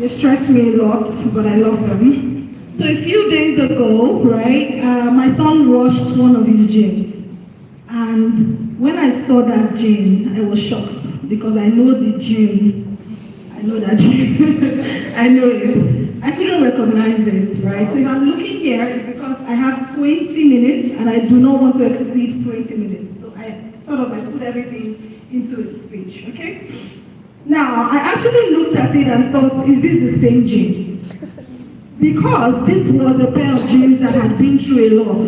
They stress me a lot, but I love them. So a few days ago, right, my son washed one of his jeans. And when I saw that jean, I was shocked because I know the jean. I know that jean. I know it. I couldn't recognize it, right? So if I'm looking here, it's because I have 20 minutes and I do not want to exceed 20 minutes. So I put everything into a speech, okay? Now, I actually looked at it and thought, is this the same jeans? Because this was a pair of jeans that had been through a lot.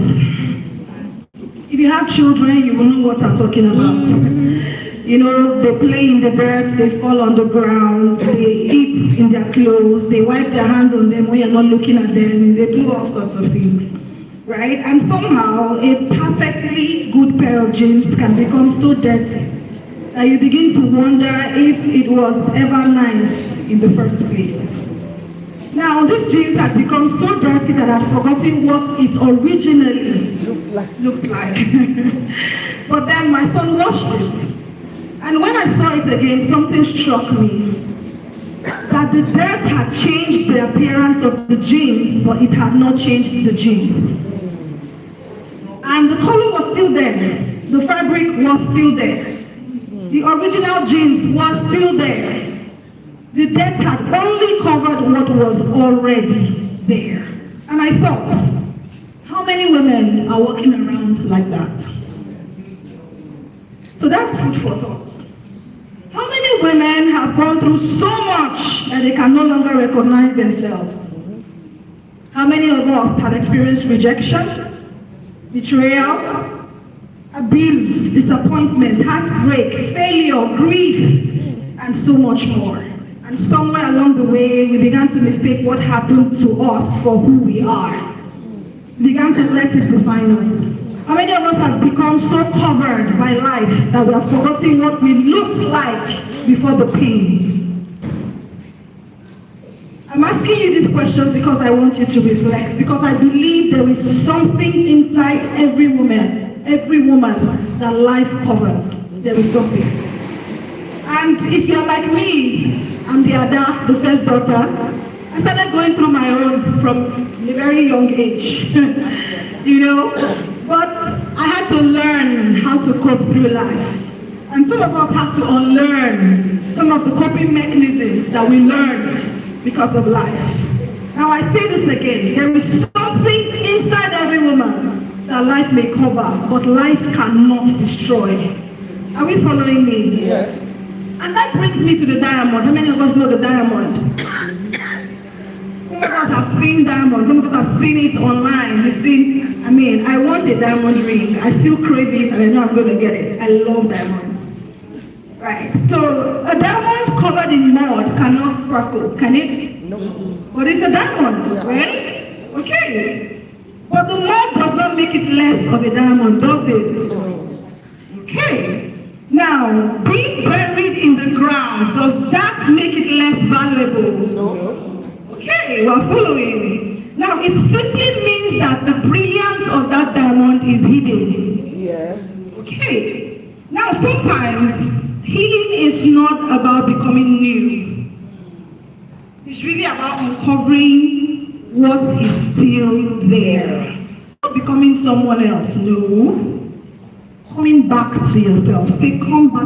If you have children, you will know what I'm talking about. You know, they play in the dirt, they fall on the ground, they eat in their clothes, they wipe their hands on them when you're not looking at them, they do all sorts of things, right? And somehow, a perfectly good pair of jeans can become so dirty that you begin to wonder if it was ever nice in the first place. Now, these jeans had become so dirty that I'd forgotten what it originally looked like. But then my son washed it. And when I saw it again, something struck me. That the dirt had changed the appearance of the jeans, but it had not changed the jeans. And the color was still there. The fabric was still there. The original jeans was still there. The dirt had only covered what was already there. And I thought, how many women are walking around like that? So that's food for thought. How many women have gone through so much that they can no longer recognize themselves? How many of us have experienced rejection, betrayal, abuse, disappointment, heartbreak, failure, grief, and so much more? And somewhere along the way, we began to mistake what happened to us for who we are. We began to let it define us. How many of us have become so covered by life that we have forgotten what we looked like before the pain? I'm asking you these questions because I want you to reflect, because I believe there is something inside every woman that life covers. There is something. And if you're like me, I'm the Ada, the first daughter. I started going through my own from a very young age, you know, but I had to learn how to cope through life. And some of us have to unlearn some of the coping mechanisms that we learned because of life. Now I say this again, there is something inside every woman that life may cover, but life cannot destroy. Are we following me? Yes. And that brings me to the diamond. How many of us know the diamond? Some of us have seen diamond, some of us have seen it online. You've seen, I want a diamond ring. I still crave it and I know I'm going to get it. I love diamonds. Right, so a diamond covered in mud cannot sparkle, can it? No. But it's a diamond, right? Okay. But the mud does not make it less of a diamond, does it? Okay. Now, being buried in the ground, does that make it less valuable? No. Okay, we're following. Now, it simply means that the brilliance of that diamond is hidden. Yes. Okay. Now, sometimes healing is not about becoming new. It's really about uncovering what is still there. Not becoming someone else, no. Coming back to yourself. Say, come back